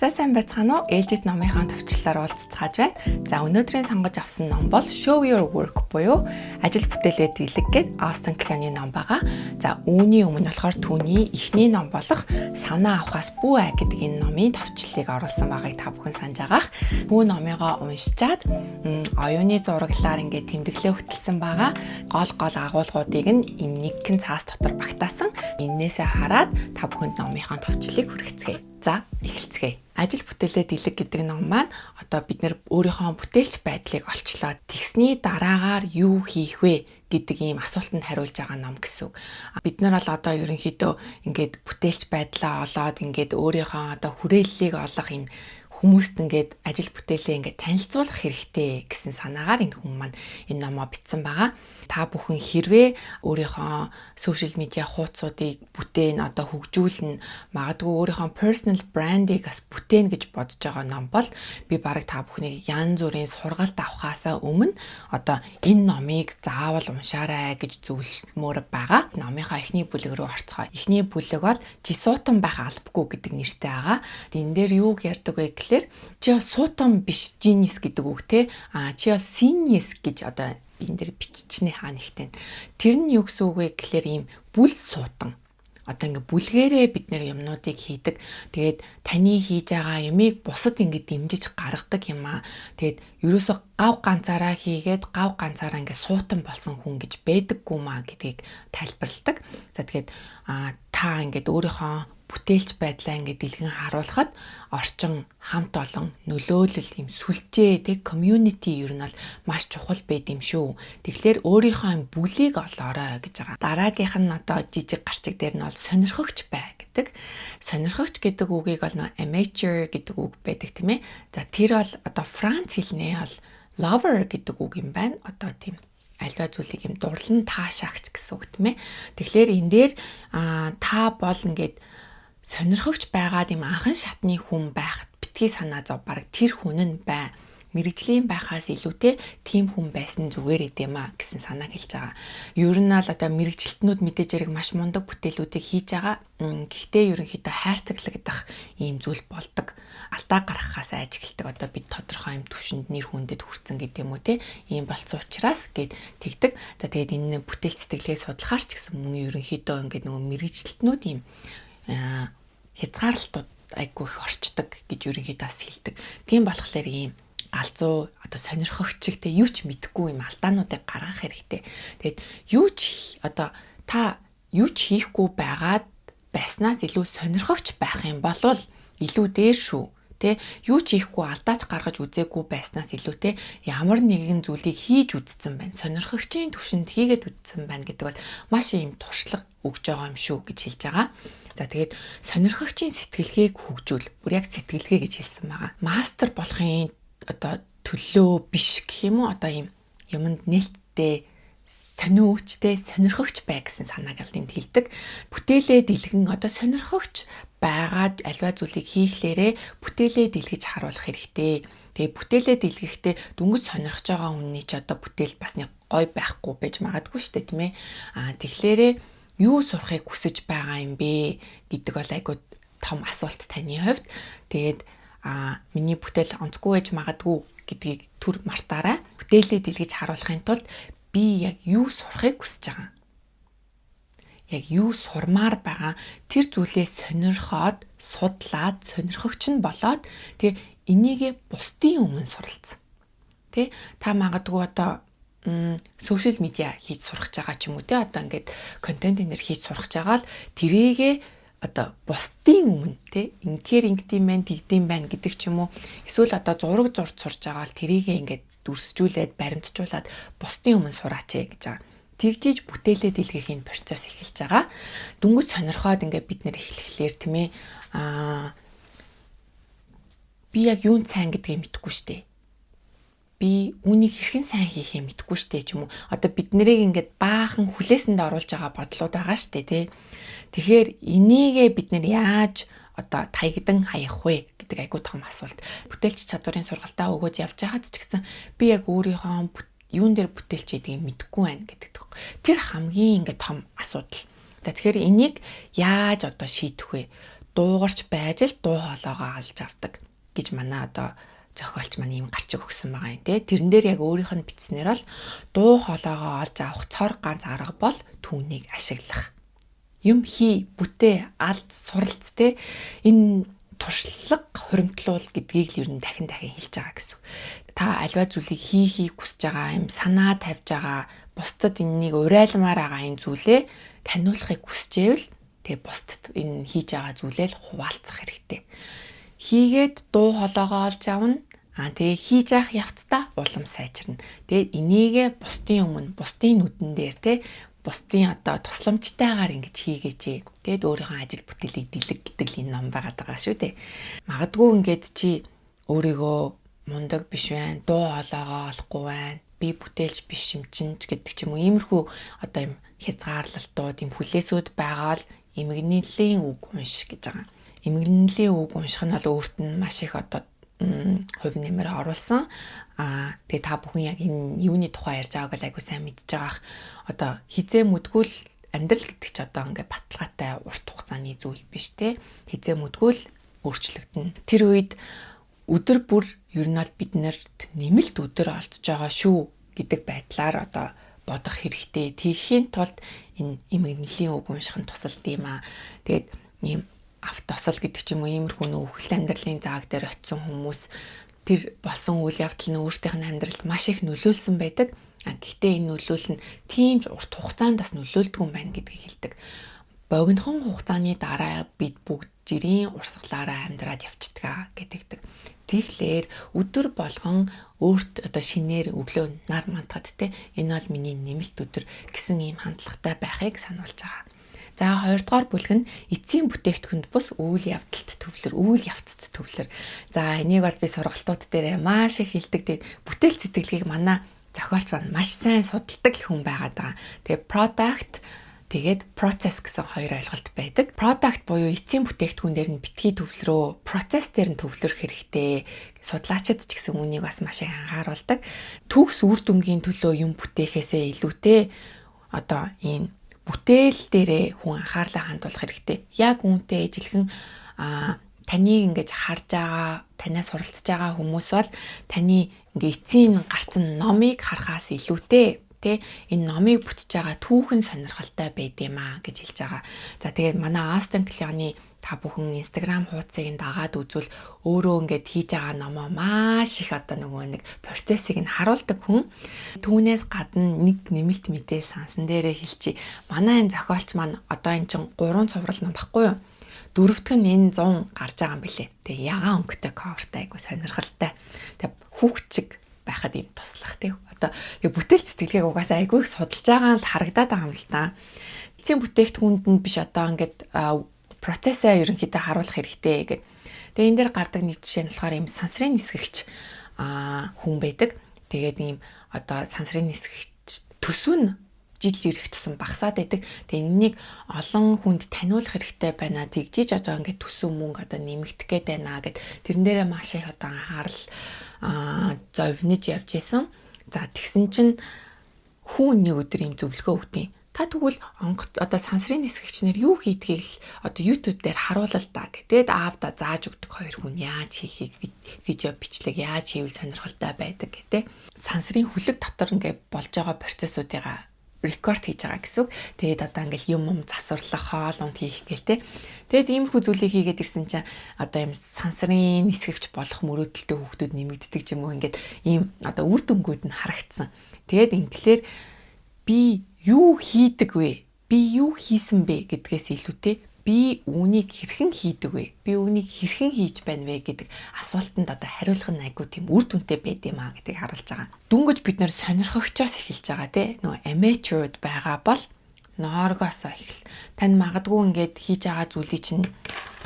За сайн байцгаана уу? Ээлжит номынхаа товчлолоор уулзцааж байна. За өнөөдрийн сонгож авсан ном бол Show Your Work буюу ажил бүтээлээ дэлэг гээд Austin Kleon-ийн ном байгаа. За үүний өмнө болохоор түүний эхний ном болох Санаа авахаас бүү аа гэдэг энэ номын товчлолыг оруулсан байгааг та бүхэн санаж байгаа. Бүү номыгоо уншичаад оюуны зураглаар ингээд тэмдэглээ хөтэлсэн байгаа. Гол агуулгуудыг нь нэгэн цаас дотор багтаасан. Иннээсээ хараад та бүхэнд номынхаа товчлолыг хүргэцгээе. За эхэлцгээе. Ажил бүтээлээ дэлэг гэдэг ном маань одоо бид нэр өөрийнхөө бүтээлч байдлыг олчлоо тэгсний дараагаар юу хийх вэ гэдэг ийм асуултанд хариулж байгаа ном гэсэн үг. Бид нар бол одоо ерөнхийдөө ингээд бүтээлч байдлаа олоод ингээд өөрийнхөө одоо хүрээллийг олох юм хүмүүст ингээд ажил бүтээлээ ингээд танилцуулах хэрэгтэй гэсэн санаагаар энэ хүн маань энэ номоо бичсэн байгаа. Та бүхэн хэрвээ өөрийнхөө сошиал медиа хуудсуудыг бүтээн одоо хөгжүүлнэ, магадгүй өөрийнхөө personal brand-ийг бас бүтээн гэж бодож байгаа ном бол би бараг та бүхнийг янз бүрийн сургалт авахаасаа өмнө одоо энэ номыг заавал уншаарай гэж зөвлөмөр байгаа. Номынхаа эхний бүлэг рүү орцгоо. Эхний бүлэг бол жисуутан байх албагүй гэдэг нэртэй байгаа. Энэ дээр юуг ярьдаг вэ гэхээр чи суутан биш genius гэдэг үг те. Чи genius гэж одоо энэ дээр биччихний хаа нэгтэн. Тэр нь юу гэсэн үг вэ гэхээр ийм бүл суутан. Одоо ингээ бүлгэрээ бид нэр юмнуудыг хийдэг. Тэгээд таны хийж байгаа юмыг бусад ингээ дэмжиж гаргадаг юм аа. Тэгээд ерөөсө гав ганцаараа хийгээд гав ганцаараа ингээ суутан болсон хүн гэж байдаггүй маа гэдгийг тайлбарладаг. За тэгээд та ингээд өөрийнхөө бүтээлч байдлаа ингээд дэлгэн харуулхад орчин хамт олон нөлөөлөл юм сүлжээ тэг community ер нь бол маш чухал байд юм шүү. Тэгэхээр өөрийнхөө юм бүлийг олоорой гэж байгаа. Дараагийнх нь одоо жижиг гарчиг дээр нь бол сонирхогч бай гэдэг. Сонирхогч гэдэг үгийг бол amateur гэдэг үг байдаг тийм ээ. За тэр бол одоо Франц хэлний бол lover гэдэг үг юм байна. Одоо тийм альва зүйлийг юм дурлан таашаагч гэсэн үг тийм ээ. Тэгэхээр энэ дээр та бол ингээд сонирхогч байгаад юм анхан шатны хүн байхад битгий санаа зов баг тэр хүн нь бай. Мэргэжлийн байхаас илүүтэй тийм хүн байсан зүгээр эдэм а гэсэн санааг хэлж байгаа. Ер нь л одоо мэргэжилтнүүд мэдээж хэрэг маш мундаг бүтээлүүдийг хийж байгаа. Гэхдээ ерөнхийдөө хайрцаглагдах ийм зүйл болдог. Алдаа гаргахаас айжгэлдэг одоо бид тодорхой юм төвшөнд нэр хүндэд хүрсэн гэдэг юм уу те. Ийм болцсон учраас гээд тэгдэг. За тэгээд энэ бүтээл сэтгэлгээ судлахаар ч гэсэн мөн ерөнхийдөө ингээд нөгөө мэргэжилтнүүд ийм хязгаарлалтууд айгүй их орчдөг гэж ерөнхийдөө бас хэлдэг. Тийм болохоор ийм галзуу одоо сонирхогчтой юу ч мэдэхгүй юм алдаануудыг гаргах хэрэгтэй. Тэгээд та юу ч хийхгүй байгаад байснаас илүү сонирхогч байх юм бол илүү дээр шүү. Тэ юу ч хийхгүй алдаач гаргаж үзээгүй байснаас илүүтэй ямар нэгэн зүйлийг хийж үзсэн байна. Сонирхогчийн төвшөнд хийгээд үзсэн байна гэдэг бол маш ийм туршлага өгж байгаа юм шүү гэж хэлж байгаа. За тэгээд сонирхогчийн сэтгэлгээг хөгжүүл. Бүр яг сэтгэлгээ гэж хэлсэн байгаа. Мастер болохын одоо төлөө биш гэх юм уу? Одоо ийм юмд нээлттэй сониучтэй сонирхогч бай гэсэн санааг л энд хэлдэг. Бүтээлээ дэлгэн одоо сонирхогч байгаад альва зүйлийг хийхлээрээ бүтээлээ дэлгэж харуулах хэрэгтэй. Тэгээ бүтээлээ дэлгэхдээ дүнгийн сонирхож байгаа хүний ч одоо бүтээл бас нэг гой байхгүй байж магадгүй шүү дээ тийм ээ. Тэгэхээр юу сурахыг хүсэж байгаа юм бэ гэдэг бол айгүй том асуулт таны хувьд. Тэгээд миний бүтээл онцгүй байж магадгүй гэдгийг түр мартаарай. Бүтээлээ дэлгэж харуулахын тулд би яг юу сурахыг хүсэж байгаа. Яг юу сурмаар байгаа тэр зүйлээ сонирхоод судлаад сонирхогч нь болоод тэгээ энийгээ бусдын өмнө суралцсан. Тэ та магадгүй одоо сошиал медиа хийж сурах байгаа ч юм уу те одоо ингээд контент энер хийж сурах байгаа л тэрийгээ одоо бусдын өмнө те ингэдэм байх тэгдэм байх гэдэг ч юм уу эсвэл одоо зураг зурж сурж байгаа л тэрийгээ ингээд дүрсжүүлээд баримтжуулаад бусдын өмнө сураач гэж байгаа. Тэгжиж бүтээлээ дэлгэхийн процесс эхэлж байгаа. Дүнгийн сонирхоод ингээд бид нэр эхлэхлээр тийм ээ би яг юунд сайн гэдгийг мэдэхгүй штэ. Би үүнийг хэрхэн сайн хийхээ мэдэхгүй штэ ч юм уу. Одоо бид нарыг ингээд баахан хүлээсэнд оруулж байгаа бодлууд байгаа штэ тий. Тэгэхээр энийгээ бид нэр яаж одоо таягдан хаях вэ гэдэг айгүй том асуулт. Бүтээлч чадварын сургалтаа өгөөж явж байхад ч гэсэн би яг өөрийнхөө юун дээр бүтээлч гэдгийг мэдэхгүй байна гэдэг. Тэр хамгийн ингээд том асуудал. Тэгэхээр энийг яаж одоо шийдэх вэ? дуугарч байж л дуу хоолойгоо олж авдаг гэж манай одоо зохиолч маань ийм гарчиг өгсөн байгаа юм те. Тэрэн дээр яг өөрийнх нь бичснээр бол дуу хоолойгоо олж авах цор ганц арга бол түүнийг ашиглах. Юм хий, бүтээ, алд, суралц те. Энэ туршлага хуримтлуул гэдгийг л ер нь дахин хэлж байгаа гэсэн. Та альва зүйлийг хийхийг хүсэж байгаа юм санаа тавьж байгаа, бусдад энэнийг урайлмаар байгаа энэ зүйлээ таниулахыг хүсчээвэл тэгээ бусдад энэ хийж байгаа зүйлээ л хуваалцах хэрэгтэй. Хийгээд дуу хоолойгоо олж авна. Тэгээ хийж явах явцдаа улам сайжирна. Тэгээд энийгээ бусдын өмнө, бусдын нүдэн дээр те бусдын одоо тусламжтайгаар ингэж хийгээч. Тэгээд өөрийнхөө ажил бүтээлийг дэлэг гэдэг л энэ ном байгаа шүү дээ. Магадгүй ингээд чи өөрийгөө мундаг биш байна, дуу хоолойгоо олохгүй байна, би бүтээлч биш юм чинь гэдэг ч юм уу. Иймэрхүү одоо юм хязгаарлалтууд, юм хүлээсүүд байгаа л эмгэнэлийн үг унш гэж байгаа. Эмгэнэлийн үг унших нь бол өөрт нь маш их одоо хувь нэмэр оруулсан. Тэгээ та бүхэн яг энэ юуны тухай ярьж байгааг л айгуу сайн мэдж байгаах. Одоо хизээ мүдгүүл амьдрал гэдэг чи одоо ингээд баталгаатай урт хугацааны зүйл биш те. Хизээ мүдгүүл өөрчлөгдөнө. Тэр үед өдөр бүр ер нь бол биднэрт нэмэлт өдөр олдож байгаа шүү гэдэг байдлаар одоо бодох хэрэгтэй. Тийхийн тулд энэ эмгэнэлийн үг унших нь тусалд юм аа. Тэгээд ийм автосол гэдэг ч юм уу иймэрхүү нөхөлт амьдралын зааг дээр очисон хүмүүс тэр болсон үйл явдал нь өөртөөх нь амьдралд маш их нөлөөлсөн байдаг. Гэхдээ энэ нөлөөл нь тийм ч урт хугацаанд бас нөлөөлдөг юм байна гэдгийг хэлдэг. Богинохон хугацааны дараа бид бүгд жирийн урсгалаараа амьдраад явцдаг гэдэг. Тэгэхээр өдөр болгон өөрт одоо шинээр өглөө нар мантахад те энэ бол миний нэмэлт өдөр гэсэн ийм хандлагатай байхыг сануулж байгаа. За хоёрдугаар бүлэг нь эцсийн бүтээгдэхүүнд бус үйл явдалт төвлөр, үйл явцад төвлөр. За энийг бол би сургалтууд дээр маш их хэлдэг. Бүтээл сэтгэлгээг манай зохиолч маань маш сайн судалдаг хүн байгаад байгаа. Тэгээ product тэгээд process гэсэн хоёр ойлголт байдаг. Product буюу эцсийн бүтээгдэхүүн дээр нь битгий төвлөрөө, process дээр нь төвлөрөх хэрэгтэй. Судлаачид ч гэсэн үнийг бас маш их анхааруулдаг. Төгс үр дүнгийн төлөө юм бүтээхээсээ илүүтэй одоо энэ бүтээл дээрээ хүн анхаарлаа хандуулах хэрэгтэй. Яг үүнтэй ижилхэн таныг ингэж харж байгаа, танаас суралцж байгаа хүмүүс бол таны ингээ эцсийн гарсан номыг харахаас илүүтэй тэ энэ номыг бүтэж байгаа түүхэн сонирхолтой байд юм аа гэж хэлж байгаа. За тэгээд манай Астон Клеоны та бүхэн Instagram хуудсыг дагаад үзвэл өөрөө ингээд хийж байгаа номоо маш их одоо нэг процессыг нь харуулдаг хүн. Түүнээс гадна нэг нэмэлт мэдээ сансан дээрээ хэлчихье. Манай энэ зохиолч маань одоо эн чин 3 цуврал ном баггүй юу? Дөрөвдөг нь энэ 100 гарч байгаа юм билэ. Тэгээ ягаан өнгөтэй ковертай айгу сонирхолтой. Тэгээ хүүхчиг байхад юм туслах тий. Одоо бүтээл сэтгэлгээг угаасаа айгүй их судалж байгаа нь харагдаад байгаа юм л та. Эцсийн бүтээгдэхүүнд нь биш одоо ингээд процессаа ерөнхийдөө харуулах хэрэгтэй гэдэг. Тэгээ энэ дээр гардаг нэг жишээ нь болохоор юм сансрын нисгэгч хүн байдаг. Тэгээд ийм одоо сансрын нисгэгч төсөв нь жил ирэх тусам багасаад байдаг. Тэгээ энэнийг олон хүнд таниулах хэрэгтэй байна. Тэгжиж одоо ингээд төсөв мөнгө одоо нэмэгдэх гээд байна гэд тэрэн дээрээ маш их одоо анхаарал зовниж явж исэн. За тэгсэн чинь хүн нэг өдөр юм зөвлөгөө өгдیں۔ Та тэгвэл одоо сансрын нисгэгчнэр юу хийдгийг л одоо YouTube дээр харуулал та гэдэг. Аавда зааж өгдөг хоёр хүн яаж хийхийг видео бичлэг яаж хийвэл сонирхолтой байдаг гэдэг. Сансрын хүлэг дотор ингээд болж байгаа процессуудыг рекорд хийж байгаа гэсэн. Тэгээд одоо ингээл юм засварлах, хоол унд хийх гээл те. Тэгээд иймэрхүү зүйлийг хийгээд ирсэн чинь одоо юм сансрын нисгэгч болох мөрөөдөлтөй хүүхдүүд нэмэгддэг ч юм уу ингээд ийм одоо үр дүнгууд нь харагдсан. Тэгээд ингээр би юу хийдэг вэ? Би юу хийсэн бэ гэдгээс илүүтэй би үүнийг хэрхэн хийдэг вэ? Би үүнийг хэрхэн хийж байна вэ гэдэг асуултанд одоо хариулах нь айгүй тийм үр дүнтэй байд юм аа гэдгийг харуулж байгаа. Дүнгэж бид нэр сонирхогчоос эхэлж байгаа тий. Нөгөө amateur байгаа бол нооргоос эхэл. Тань магадгүй ингээд хийж байгаа зүйлийг чинь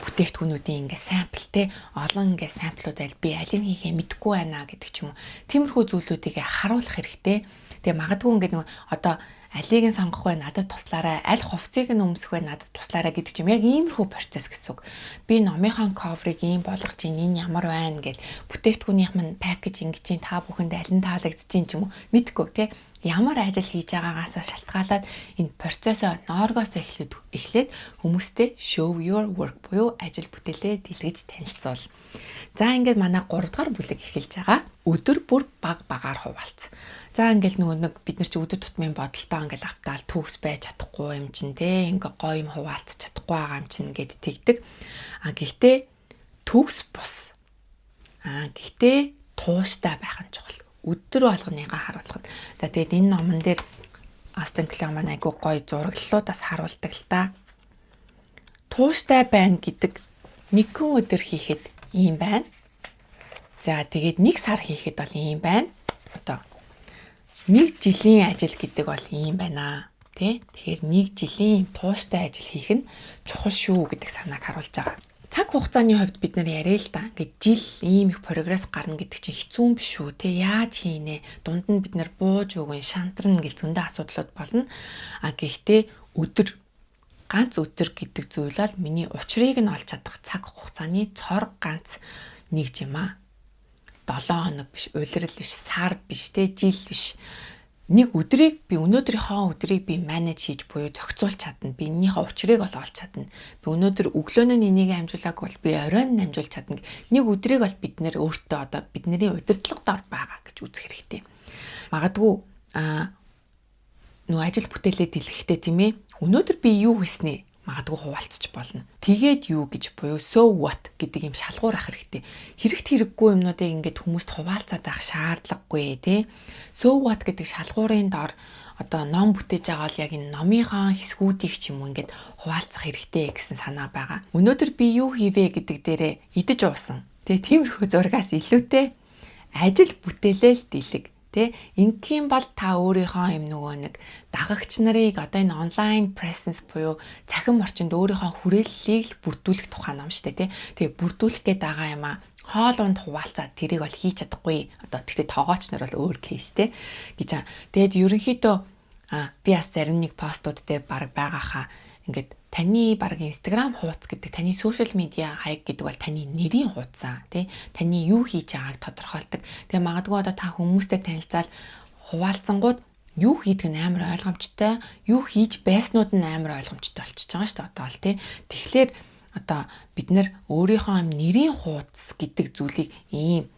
бүтээгдэхүүнүүдийн ингээ сампл те олон ингээ самплууд айл би алийг хийхээ мэдэхгүй байна гэдэг ч юм уу. Тиймэрхүү зүйлүүдийг харуулах хэрэгтэй. Тэгээ магадгүй ингээ нөгөө одоо алийг нь сонгох вэ, надад туслаарай, аль хувцсыг нь өмсөх вэ, надад туслаарай гэдэг чинь яг иймэрхүү процесс гэсэн үг. Би номынхаа cover-ыг ийм болгож чинь энэ ямар байна гэж бүтээгдэхүүнийх маань package ингэж чинь та бүхэнд аль нь таалагдчихээн ч юм уу мэдгүй тий. Ямар ажил хийж байгаагаас шалтгаалаад энэ процессоо нооргоос эхлээд хүмүүстэй show your work буюу ажил бүтээлээ дэлгэж танилцуул. За ингээд манай 3 дугаар бүлэг эхэлж байгаа. Өдөр бүр багаар хуваалц. За ингээд нэг бид нар чи өдөр тутмын бодолтой ингээд автаал төгс байж чадахгүй юм чин те ингээ гоё юм хуваалцах чадахгүй байгаа юм чин гэд тэгдэг. Гэхдээ төгс бус. Гэхдээ тууштай байх нь чухал. Өдөр болгоныгаа харуулхад. За тэгээд энэ номон дээр Астон Клион маань айгуу гоё зураглалуудаас харуулдаг л та. Тууштай байна гэдэг нэгэн өдөр хийхэд ийм байна. За тэгээд 1 сар хийхэд бол ийм байна. Одоо 1 жилийн ажил гэдэг бол ийм байна. Тэ? Тэгэхээр 1 жилийн тууштай ажил хийх нь чухал шүү гэдэг санааг харуулж байгаа. Цаг хугацааны хувьд бид нар яриа л да. Ингээд жил ийм их прогресс гарна гэдэг чинь хэцүү юм биш шүү. Тэ яаж хийнэ? Дунд нь бид нар бууж өгөн шантарна гэл зөндөө асуудлууд болно. Гэхдээ ганц өдөр гэдэг зүйл бол миний учрыг нь олж чадах цаг хугацааны цор ганц нэг юм аа. 7 хоног биш, улирал биш, сар биш, тэ жил биш. Нэг өдрийг би өнөөдрийнхөө өдрийг би менеж хийж буюу зохицуулж чадна. Би энэнийхээ учрыг олж чадна. Би өнөөдөр өглөө нь энийг амжуулаагүй бол би оройн нь амжуулж чадна. Нэг өдрийг бол бид нэр өөртөө одоо бидний удирдлага дор байгаа гэж үзэх хэрэгтэй. Магадгүй нөө ажил бүтээлээ дэлгэхдээ тийм ээ. Өнөөдөр би юу хийснэ? Магадгүй хуваалцчих болно. Тэгээд юу гэж буюу so what гэдэг юм шалгуур ах хэрэгтэй. Хэрэггүй юмнуудыг ингээд хүмүүст хуваалцаад авах шаардлагагүй тий. So what гэдэг шалгуурын дор одоо ном бүтээж байгаа бол яг энэ номынхаа хэсгүүдийг ч юм уу ингээд хуваалцах хэрэгтэй гэсэн санаа байгаа. Өнөөдөр би юу хийвэ гэдэг дээрээ идэж уусан. Тиймэрхүү зургаас илүүтэй ажил бүтээлэл дэлэг. Ингийн бол та өөрийнхөө юм нөгөө нэг дагагч нарыг одоо энэ онлайн presence буюу цахим орчинд өөрийнхөө хүрээллийг л бүрдүүлэх тухай ном шүү дээ. Тэгээ бүрдүүлэх гээд байгаа юм аа. Хоол унд хуваалцаад тэрийг бол хийж чадахгүй. Одоо тэгтээ тоогооч нар бол өөр кейс те гэж. Тэгээд ерөнхийдөө би бас зарим нэг постууд дээр баг байгаахаа ингээд таны баг Instagram хуудас гэдэг таны social media хаяг гэдэг бол таны нэрийн хуудас тий таны юу хийж байгааг тодорхойлдог. Тэгээ магадгүй одоо та хүмүүстэй танилцаад хуваалцсангууд юу хийдэг нь амар ойлгомжтой, юу хийж байснууд нь амар ойлгомжтой болчихж байгаа шүү дээ одоо бол тий. Тэгэхээр одоо бид нэр өөрийнхөө нэрийн хуудас гэдэг зүйлийг ийм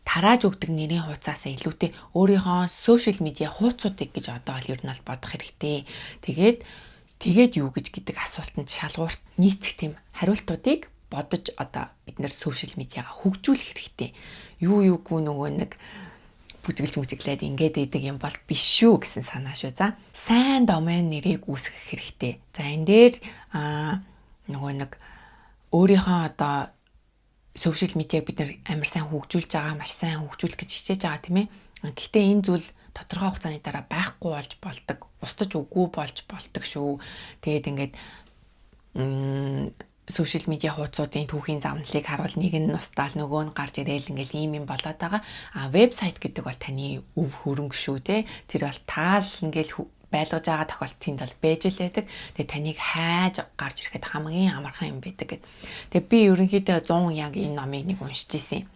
тарааж өгдөг нэрийн хуудасаас илүүтэй өөрийнхөө social media хуудасуудыг гэж одоо бол ер нь бол бодох хэрэгтэй. Тэгээд юу гэж гэдэг асуултанд шалгуурт нийцэх тийм хариултуудыг бодож одоо бид нэр сошиал медиагаа хөгжүүлэх хэрэгтэй. Юугүй нөгөө нэг бүжиглээд ингээд идэг юм бол биш шүү гэсэн санаа шүү. За сайн домен нэрийг үүсгэх хэрэгтэй. За энэ дээр нөгөө нэг өөрийнхөө одоо сошиал медиаг бид нэр амар сайн хөгжүүлж байгаа, маш сайн хөгжүүлэх гэж хичээж байгаа тийм ээ. Гэхдээ энэ зүйл тодорхой хугацааны дараа байхгүй болж болдог, устж үгүй болж болдог шүү. Тэгээд ингээд сошиал медиа хуудасуудын түүхийн замналыг харуул нэг нь устдаал нөгөө нь гарч ирээл ингээл ийм юм болоод байгаа. Вебсайт гэдэг бол таны өв хөрөнгө шүү те. Тэр бол таал ингээл байлгаж байгаа тохиолдолд бол байж л байдаг. Тэгээ таныг хайж гарч ирэхэд хамгийн амархан юм байдаг гэд. Тэгээ би ерөнхийдөө 100 яг энэ номыг нэг уншиж ирсэн.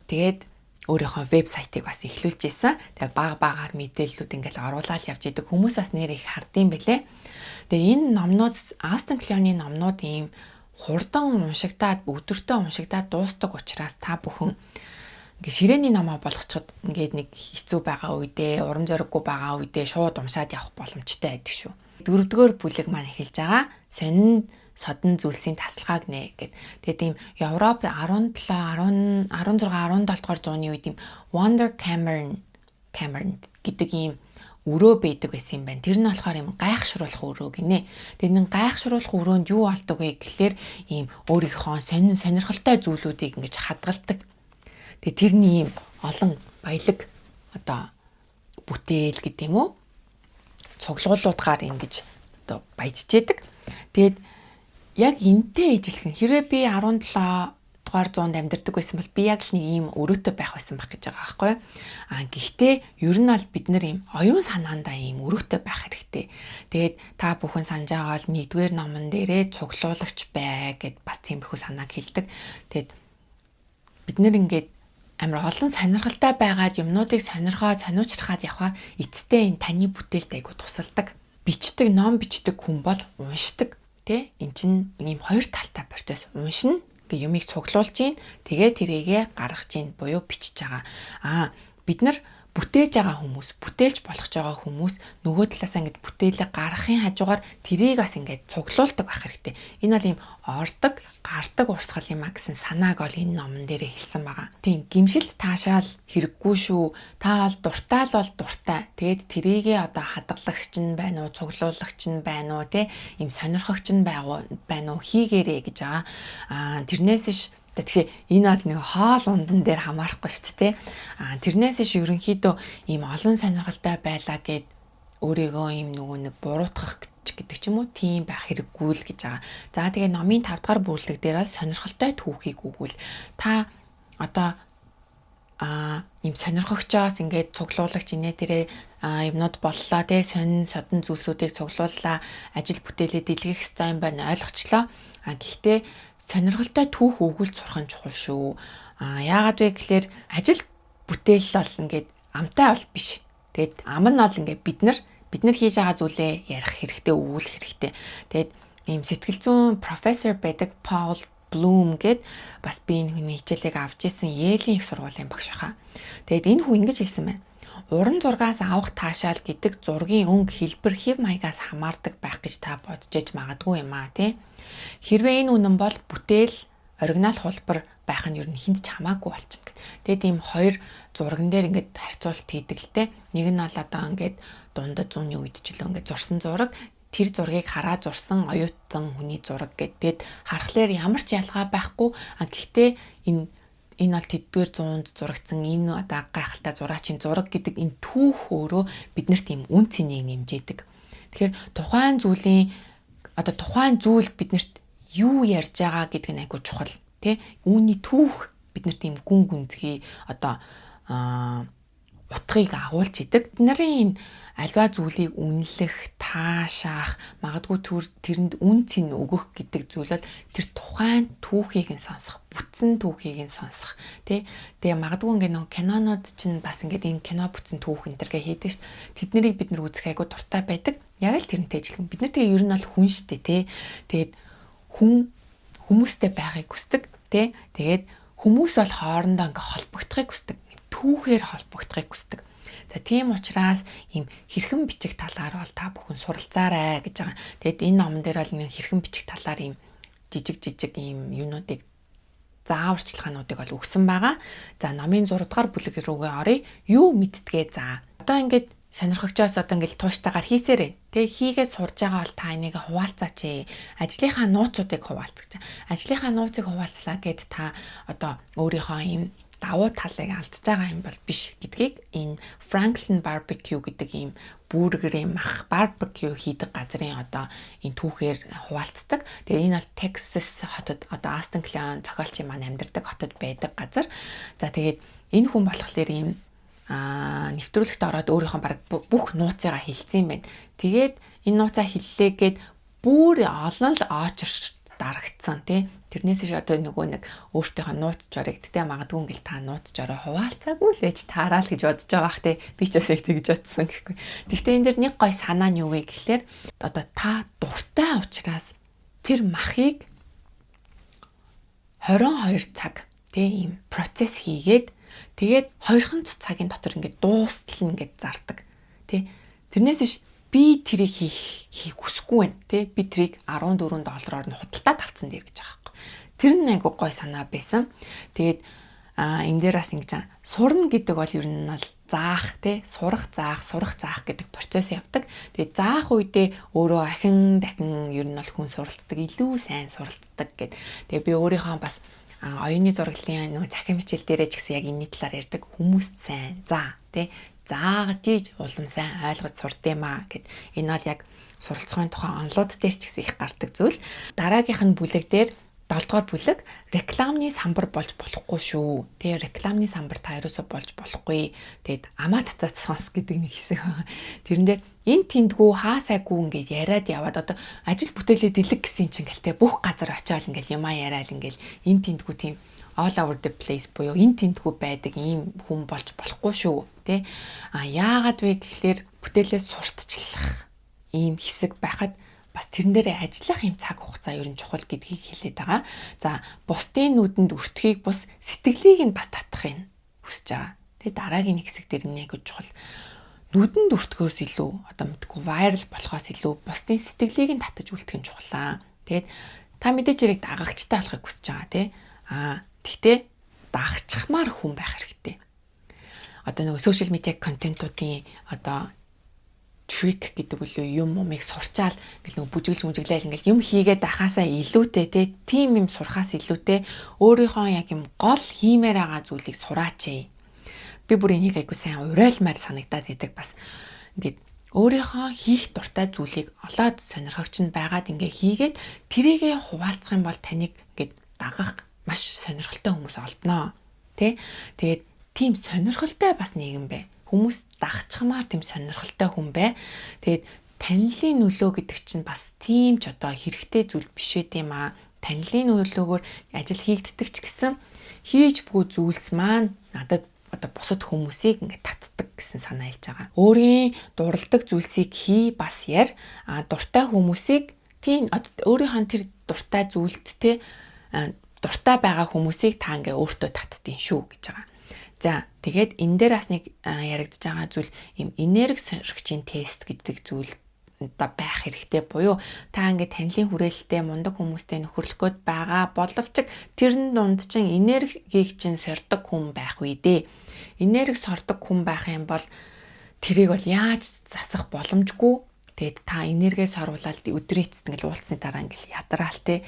Тэгээд өөрийнхөө вебсайтыг бас эхлүүлж ийсэн. Тэгээ багаар мэдээллүүд ингээл оруулаад явж идэг. Хүмүүс бас нэр их хардсан байлээ. Тэгээ энэ номнууд Астон Клионы номнууд ийм хурдан уншигдаад өдөртөө уншигдаад дуустдаг учраас та бүхэн ингээ ширээний номоо болгочиход ингээд нэг хэцүү байгаа үедээ, урам зориггүй байгаа үедээ шууд уншаад явах боломжтой байдаг шүү. 4-р бүлэг маань эхэлж байгаа. Сонин содон зүйлсийн тасалгааг нэ гэд. Тэгээд ийм Европ 17, 16, 17 дугаар зууны үед ийм Wonder Cameron гэдэг ийм өрөө байдаг байсан юм байна. Тэр нь болохоор ийм гайхшруулах өрөө гинэ. Тэгээд энэ гайхшруулах өрөөнд юу болдог вэ гэхлээр ийм өөрийнхөө сонирхолтой зүйлүүдийг ингэж хадгалдаг. Тэгээд тэрний ийм олон баялаг одоо бүтээл гэдэг юм уу? Цуглуулуудгаар ингэж одоо баяжж яадаг. Тэгээд яг энтэй ижилхэн хэрвээ би 17 дугаар зуунд амьдардаг байсан бол би яг л нэг ийм өрөөтэй байх байсан байх гэж байгаа байхгүй. Гэхдээ ер нь бол бид нар ийм оюун санаандаа ийм өрөөтэй байх хэрэгтэй. Тэгээд та бүхэн санаж байгаа бол 1-р номон дээрээ цуглуулагч бай гэд бас тиймэрхүү санааг хэлдэг. Тэгээд бид нар ингээд амар олон сонирхолтой байгаад юмнуудыг сониучрахад явхаар эцэстээ энэ таны бүтээлд айгу тусалдаг. Ном бичдэг хүн бол уншдаг. Тэ эн чинь ийм хоёр талтай процесс. Уншина, юмыг цуглуулж гин, тэгээ тэрийгэ гаргаж гин буюу бичиж байгаа. Бид нар бүтээж байгаа хүмүүс, бүтээлж болох байгаа хүмүүс нөгөө талаасаа ингэж бүтээлээ гаргахын хажуугаар тэрийг бас ингэж цуглуулдаг байх хэрэгтэй. Энэ бол ийм ордог, гардаг урсгал юм а гэсэн санааг ол энэ номон дээрээ хэлсэн байгаа. Тийм гимшилт таашаал хэрэггүй шүү. Та бол дуртай л бол дуртай. Тэгээд тэрийгээ одоо хадгалагч нь байна уу, цуглуулагч нь байна уу, те ийм сонирхогч нь байна уу хийгээрэй гэж байгаа. Тэрнээс ш тэгэхээр энэ бол нэг хоол ундан дээр хамаарахгүй шүү дээ. Тэрнээс иш ерөнхийдөө ийм олон сонирхолтой байлаа гэд өөрийгөө ийм нөгөө нэг буруутгах гэдэг ч юм уу тийм байх хэрэггүй л гэж байгаа. За тэгээ номын 5 дугаар бүлэг дээр бол сонирхолтой түүхийг өгвөл та одоо ийм сонирхогчоос ингээд цуглуулагч инээ тэрэ юмнууд боллоо те сонин содон зүйлсүүдийг цуглууллаа, ажил бүтээлээ дэлгэх хэрэгтэй юм байна, ойлгочлоо. Гэхдээ сонирхолтой түүх өгүүлж сурах нь чухал шүү. Яагаад вэ гэхээр ажил бүтээл бол ингээд амтай бол биш. Тэгэд ам нь бол ингээд бид нар хийж байгаа зүйлээ ярих хэрэгтэй, өгүүлэх хэрэгтэй. Тэгэд ийм сэтгэл зүйн профессор байдаг Paul Bloom гэд бас би энэ хүний хичээлийг авч исэн Yale-ийн их сургуулийн багш хаа. Тэгэд энэ хүн ингэж хэлсэн байна. Уран зургаас авах таашаал гэдэг зургийн өнгө, хэлбэр, хэв маягаас хамаардаг байх гэж та бодож иж магадгүй юм аа тий. Хэрвээ энэ үнэн бол бүтээл оригинал хулбар байх нь ер нь хинт ч хамаагүй болчихно. Тэгээд ийм хоёр зурган дээр ингээд харьцуулт хийдэг л те. Нэг нь бол одоо ингээд дундад зууны үед ч илүү ингээд зурсан зураг, тэр зургийг хараад зурсан оюутан хүний зураг гэдэг. Харахаар ямар ч ялгаа байхгүй. Гэхдээ энэ бол тэдгээр зуунд зурагдсан энэ одоо гайхалтай зураачийн зураг гэдэг энэ түүх өөрөө биднэрт ийм үн цэнийг нэмжээдэг. Тэгэхээр тухайн зүйл биднэрт юу ярьж байгаа гэдэг нь айгүй чухал тий. Үүний түүх биднэрт ийм гүн гүнзгий одоо утгыг агуулж идэг. Бид нарын альва зүйлийг үнэлэх, таашаах, магадгүй тэрэнд үн цэн өгөх гэдэг зүйл бол тэр тухайн түүхийг нь сонсох, бүтсэн түүхийг нь сонсох тий. Тэгээ магадгүй ингээ нэг кинонууд чинь бас ингээд энэ кино бүтсэн түүх энэ төргээ хийдэг ш. Тэднийг бид нар үзэх айгу дуртай байдаг. Яг л тэрнтэй ажиллах. Бид нар тэгээ ер нь бол хүн штэ тий. Тэгээд хүмүүстэй байхыг хүсдэг тий. Тэгээд хүмүүс бол хоорондоо ингээ холбогдохыг хүсдэг. Түүхээр холбогдохыг хүсдэг. За тийм учраас ийм хэрхэн бичих талаар бол та бүхэн суралцаарай гэж байгаа. Тэгэд энэ номон дээр бол нэг хэрхэн бичих талаар ийм жижиг ийм юунуудыг зааварчилгаануудыг бол өгсөн байгаа. За номын 6 дугаар бүлэг рүүгээ оръё. Юу мэдтгээ за. Одоо ингээд сонирхогчоос одоо ингээд тууштайгаар хийсээрэй. Тэг хийгээд сурж байгаа бол та энийг хуваалцаач. Ажлынхаа нууцуудыг хуваалцаж. Ажлынхаа нууцыг хуваалцлаа гэд та одоо өөрийнхөө ийм давуу талыг алдж байгаа юм бол биш гэдгийг энэ Franklin Barbecue гэдэг ийм бүүргэрийн мах барбекю хийдэг газрын одоо энэ түүхээр хуваалцдаг. Тэгээ энэ бол Texas хотод одоо Austin Kleon зохиолчийн маань амьдардаг хотод байдаг газар. За тэгээд энэ хүн болохоор ийм нэвтрүүлэгт ороод өөрийнхөө баг бүх нууцыгаа хэлсэн юм байна. Тэгээд энэ нууцаа хэллээ гэд бүр олон л очирч дарагдсан тий. Тэрнээс ш одоо нөгөө нэг өөртөөхөө нууц жорыг тэ магадгүй ингээл та нууц жороо хуваалцаагүй л ээж таараа л гэж бодож байгаа бах тий. Би ч бас яг тэгж бодсон гэхгүй. Гэхдээ энэ дэр нэг гой санаа нь юу вэ гэхлээр одоо та дуртай учраас тэр махыг 22 цаг тий ийм процесс хийгээд тэгээд 2 цагийн дотор ингээд дуустал ингээд зардаг тий. Тэрнээс ш би тэрийг хийх хүсэхгүй байна тий. Би тэрийг $14 нь худалдаад авцсан дээр гэж байгаа байхгүй. Тэр нь айгу гой санаа байсан. Тэгээд энэ дээр бас ингэж сурна гэдэг бол ер нь бол заах тий. Сурах заах гэдэг процесс явдаг. Тэгээд заах үедээ өөрөө дахин ер нь бол хүн суралцдаг, илүү сайн суралцдаг гэд. Тэгээд би өөрийнхөө бас оюуны зураглалын нөгөө захин хичээл дээрээ ч гэсэн яг энэ талаар ярьдаг. Хүмүүс сайн заа тий. Заагж улам сайн ойлгож сурдэмаа гэд. Энэ бол яг суралцахын тухайн онлууд дээр ч гэсэн их гардаг зүйл. Дараагийнх нь бүлэг дээр 7 дугаар бүлэг рекламны самбар болж болохгүй шүү. Тэгээ рекламны самбар та ерөөсө болж болохгүй. Тэгээд амаа татаад сонс гэдэг нэг хэсэг. Тэрэн дээр энэ тэндгүү хаа сайгүй ингээд яриад яваад одоо ажил бүтээлээ дэлэг гэсэн юм чинь гэлтэй бүх газар очиод ингээд юмаа яриад ингээд энэ тэндгүү тийм all over the place буюу энэ тэндгүү байдаг ийм хүн болж болохгүй шүү. Тэ яагаад вэ гэхлээр бүтээлээ сурталчлах ийм хэсэг байхад бас тэрэн дээрээ ажиллах юм цаг хугацаа ер нь чухал гэдгийг хэлээд байгаа. За бусдын нүдэнд өртөхийг бус сэтгэлийг нь бас татахыг хүсэж байгаа. Тэгээ дараагийн нэг хэсэг дээр нэг чухал нүдэнд өртгөөс илүү одоо мэдгүй вайрал болохоос илүү бусдын сэтгэлийг нь татаж үлдэх нь чухлаа. Тэгээд та мэдээж хэрэг дагагчтай болохыг хүсэж байгаа тий. Гэхдээ дагагчмаар хүн байх хэрэгтэй. Одоо нөгөө сошиал медиа контентуудын одоо трик гэдэг үлээ юм умыг сурчаал гэл нөгөө бүжиглээл ингээл юм хийгээд ахаасаа илүүтэй те тим юм сурахаас илүүтэй өөрийнхөө яг юм гол хиймээр байгаа зүйлийг сураач. Би бүр энийг айгу сайн урайлмаар санагдаад идэг бас ингээд өөрийнхөө хийх дуртай зүйлийг олоод сонирхогч нь байгаад ингээ хийгээд тэрийгэ хуваалцах юм бол таныг ингээд дагах маш сонирхолтой хүмүүс олдноо. Тэ тэгээд тийм сонирхолтой бас нийгэм бай. Хүмүүс дагчмаар тийм сонирхолтой хүн бай. Тэгээд танилын нөлөө гэдэг чинь бас тийм ч одоо хэрэгтэй зүйл биш байт юм аа. Танилын нөлөөгөөр ажил хийгддэг ч гэсэн хийж буй зүйлс маань надад одоо бусад хүмүүсийг ингээд татдаг гэсэн санаа хэлж байгаа. Өөрийн дурладаг зүйлсийг хий бас яар. Дуртай хүмүүсийг тийм өөрийнхөө тэр дуртай зүйлд те дуртай байгаа хүмүүсийг та ингээ өөртөө татдیں۔ Шүү гэж байгаа. За тэгээд энэ дээр бас нэг яригдж байгаа зүйл юм энерги соригчийн тест гэдэг зүйл одоо байх хэрэгтэй буюу та ингээд танилын хүрээлэлтэй мундаг хүмүүстэй нөхөрлөх гээд байгаа боловч тэрэн дунд чинь энергийг чинь сордог хүн байх үе дээ. Энерги сордог хүн байх юм бол тэрийг бол яаж засах боломжгүй. Тэгээд та энергээ сорвуулаад өдрийн эцэст ингээл уулцсны дараа ингээл ядраал те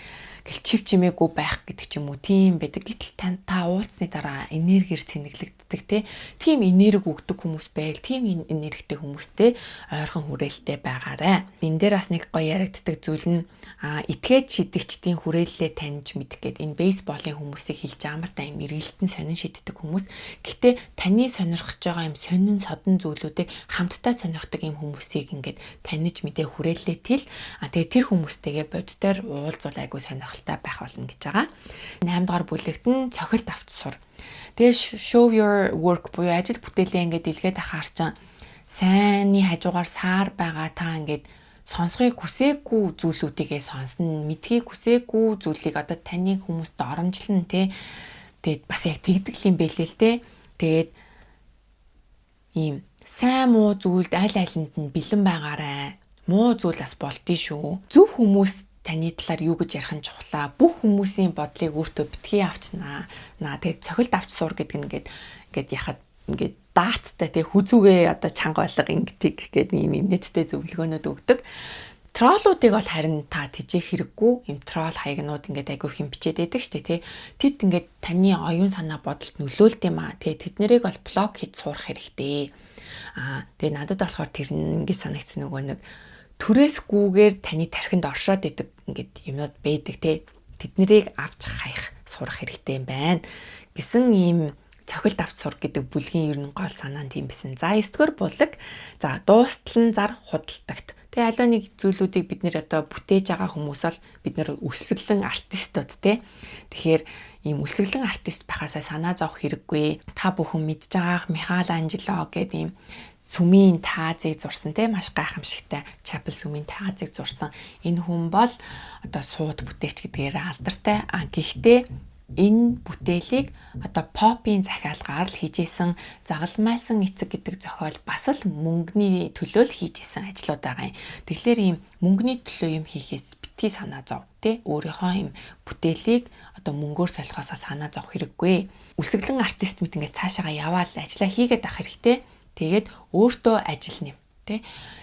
гэл чив чимээгүй байх гэдэг ч юм уу тийм байдаг. Гэтэл та уулцсны дараа энергиэр цэнэглэгддэг те. Тийм энерги өгдөг хүмүүс байвал тийм энергитэй хүмүүстэй ойрхон хүрээлэлтэй байгаарай. Энэ дээр бас нэг гоё яригддаг зүйл нь этгээд шидэгчдийн хүрээллээ таньж мэдэх гээд энэ бейсболын хүмүүсийг хэлж байгаа юм та юм эргэлтэн сонин шиддэг хүмүүс. Гэтэ таны сонирхож байгаа юм сонин содон зүйлүүдийг хамтдаа сонирхдаг юм хүмүүсийг ингээд таньж мэдээ хүрээллээ тэл. Тэгээ тэр хүмүүстэйгээ боддоор уулзвал айгуу сонирхолтой байх болно гэж байгаа. 8 дугаар бүлэгт нь цохилт авч сур. Тэгээ show your work буюу ажил бүтээлээ ингээд дэлгээд ахаар чинь сайнны хажуугаар саар байгаа та ингээд сонсхийг хүсээгүй зүйлүүдийгээ сонсно, мэдхийг хүсээгүй зүйлийг одоо таны хүмүүст оромжлно те. Тэгээд бас яг тэгдэг юм бэлээ л те. Тэгээд ийм сайн муу зүйлд аль алинд нь бэлэн байгаарай. Муу зүйл бас болдгий шүү. Зөв хүмүүс таны талаар юу гэж ярих нь чухлаа. Бүх хүмүүсийн бодлыг өөртөө битгий авчнаа. Тэгээд цохилт авч сур гэдэг нь ингээд яхад ингээд дааттай тэг хүзүүгээ одоо чанга байлга ингэдэг гэдэг ийм нэттэй зөвлөгөөнүүд өгдөг. Троллуудыг бол харин та тижээх хэрэггүй. Им тролл хаягнууд ингээд айгүй хэм бичээд байдаг штэ тий. Тэд ингээд таны оюун санаа бодолд нөлөөлт юм аа. Тэгээ тэд нэрийг бол блок хийж сурах хэрэгтэй. Тэгээ надад болохоор тэр ингээд санагдсан нөгөө нэг түрээсгүйгээр таны тархинд оршоод идэг ингээд юмнууд байдаг тий. Тэд нэрийг авч хаях сурах хэрэгтэй юм байна гэсэн ийм цохилт авч сур гэдэг бүлгийн ер нь гол санаа нь тийм байсан. За 9-р бүлэг. За дуустал нь зар худалдагт. Тэгээ аливаа нэг зүйлүүдийг бид нэр одоо бүтээж байгаа хүмүүс бол бид нэр өсөглөн артистууд тий. Тэгэхээр ийм өсөглөн артист байхаасаа санаа зовх хэрэггүй. Та бүхэн мэдж байгаах Микеланжело гэдэг ийм сүмийн таазыг зурсан тий маш гайхамшигтай чапел сүмийн таазыг зурсан. Энэ хүн бол одоо сууд бүтээч гэдгээр алдартай. Гэхдээ энэ бүтээлийг одоо попын захиалгаар л хийжсэн загалмайсан эцэг гэдэг зохиол бас л мөнгөний төлөө л хийжсэн ажлууд байгаа юм. Тэгэхээр ийм мөнгөний төлөө юм хийхээс битгий санаа зов тий. Өөрийнхөө ийм бүтээлийг одоо мөнгөөр солихоосоо санаа зовх хэрэггүй. Үлсэглэн артист мэт ингээд цаашаага яваал ажиллаа хийгээд авах хэрэгтэй. Тэгээд өөртөө ажил нэм тий.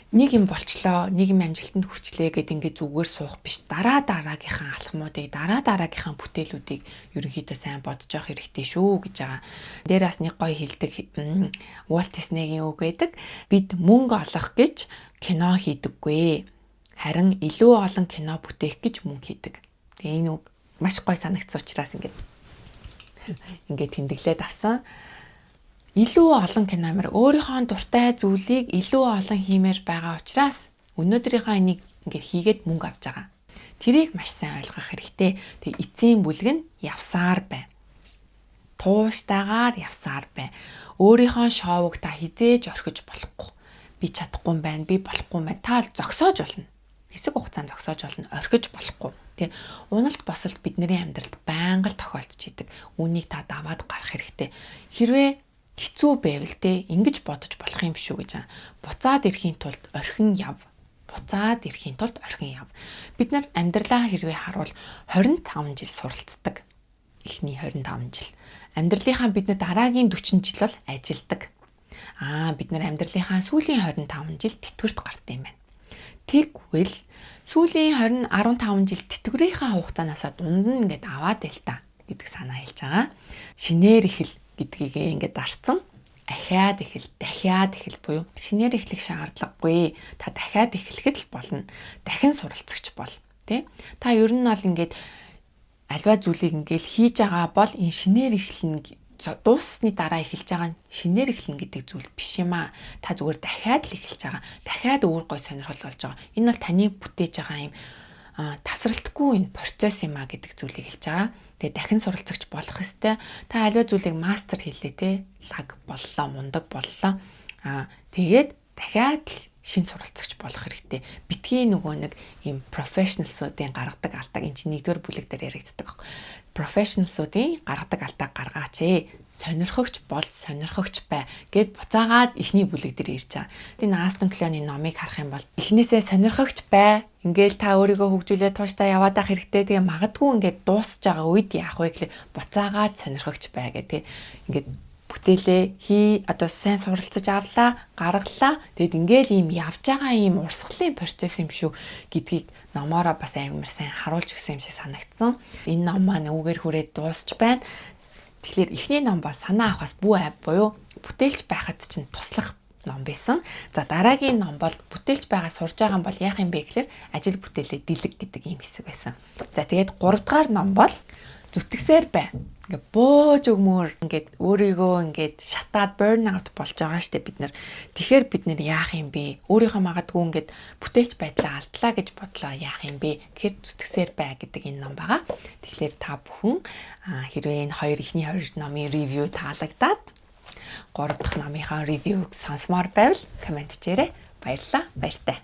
Нэг юм болчлоо, нэг юм амжилтанд хүрчлээ гэд ингээд зүгээр суух биш. Дараагийнхаа алхмуудыг, дараагийнхаа бүтээлүүдийг ерөнхийдөө сайн бодож явах хэрэгтэй шүү гэж байгаа. Дээр бас нэг гоё хэлдэг Walt Disney-гийн үг байдаг. Бид мөнгө олох гэж кино хийдэггүй. Харин илүү олон кино бүтээх гэж мөнгө хийдэг. Тэгээ энэ үг маш гоё санагдсан учраас ингээд тэмдэглээд авсан. Илүү олон киномер өөрийнхөө дуртай зүйлийг илүү олон хиймээр байгаа учраас өнөөдрийнхөө энийг ингээд хийгээд мөнгө авч байгаа. Тэрийг маш сайн ойлгох хэрэгтэй. Тэг эцсийн бүлэг нь явсаар бай. Тууштайгаар явсаар бай. Өөрийнхөө шоуг та хизээж орхиж болохгүй. Би чадахгүй юм байна, би болохгүй юм байна. Та зогсоож болно. Хэсэг хугацаанд зогсоож болно, орхиж болохгүй. Тэг уналт босолт бидний амьдралд байнга л тохиолдож идэг. Үүнийг та даваад гарах хэрэгтэй. Хэрвээ хэцүү байвал ингэж бодож болох юм шүү гэж. Буцаад ирэхийн тулд орхин яв. Буцаад ирэхийн тулд орхин яв. Бид нар амьдралаа хэрвээ харуул 25 жил суралцдаг. Эхний 25 жил. Амьдралынхаа бид нар дараагийн 40 жил бол ажилдаг. Бид нар амьдралынхаа сүүлийн 25 жил тэтгэврт гарт юм байна. Тэгвэл сүүлийн 15 жил тэтгэврийнхаа хугацаанаасаа дунд нь ингээд аваад байл та гэдэг санаа хэлж байгаа. Шинээр ихэл гэдгийг ингээд дарцсан. Ахиад дахиад эхэл буюу шинээр эхлэх шаардлагагүй. Та дахиад эхлэхэд л болно. Дахин суралцагч бол тий. Та ер нь бол ингээд альва зүйлийг ингээд хийж байгаа бол энэ шинээр эхлэн дууссаны дараа эхэлж байгаа нь шинээр эхлэн гэдэг зүйл биш юм аа. Та зүгээр дахиад л эхэлж байгаа. Дахиад өөр гой сонирхол болж байгаа. Энэ бол таны бүтээж байгаа юм тасралтгүй энэ процесс юм а гэдэг зүйлийг хэлж байгаа. Тэгээ дахин суралцагч болох хэвээр та аливаа зүйлийг мастер хийлээ те лаг боллоо, мундаг боллоо. Тэгээд дахиад л шин суралцагч болох хэрэгтэй. Битгий нөгөө нэг ийм профешнлсуудын гаргадаг алдааг энэ чинь нэгдүгээр бүлэг дээр яригддаг. Профешнлсуудын гаргадаг алдааг гаргаач ээ. Сонирхогч бол сонирхогч бай гэд буцаагаад эхний бүлэг дээр ирж байгаа. Энэ Астон Клоны номыг харах юм бол эхнээсээ сонирхогч бай. Ингээл та өөрийгөө хөгжүүлээд тууштай яваад ах хэрэгтэй. Тэгээ магадгүй ингээд дуусж байгаа үед яах вэ гэхэл буцаагаад сонирхогч бай гэх. Ингээд бүтээлээ одоо сайн суралцаж авлаа, гаргалаа. Тэгэд ингээл ийм явж байгаа ийм урсгалын процесс юм шүү гэдгийг номоороо бас амар сайн харуулж өгсөн юм шиг санагдсан. Энэ ном маань үгээр хүрээд дуусч байна. Тэгэхээр эхний ном бол санаа авахаас бүү ай буюу бүтээлч байхад чинь туслах ном байсан. За дараагийн ном бол бүтээлч байгаа сурж байгаа юм бол яах юм бэ гэхээр ажил бүтээлээ дэлэг гэдэг ийм хэсэг байсан. За тэгээд 3 дахь ном бол зүтгэсээр бай. Ингээ бууж өгмөр ингээд өөрийгөө ингээд шатаад burn out болж байгаа штеп бид нар. Тэгэхээр бид нар яах юм бэ? Өөрийнхөө магадгүй ингээд бүтээлч байдлаа алдлаа гэж бодлоо яах юм бэ? Тэгэхээр зүтгэсээр бай гэдэг энэ ном байгаа. Тэгэхээр та бүхэн хэрвээ энэ эхний 2 номын ревю таалагдаад 3 дахь номынхаа ревюг сонсомоор байвал комент хийрээ. Баярлалаа. Баяртай.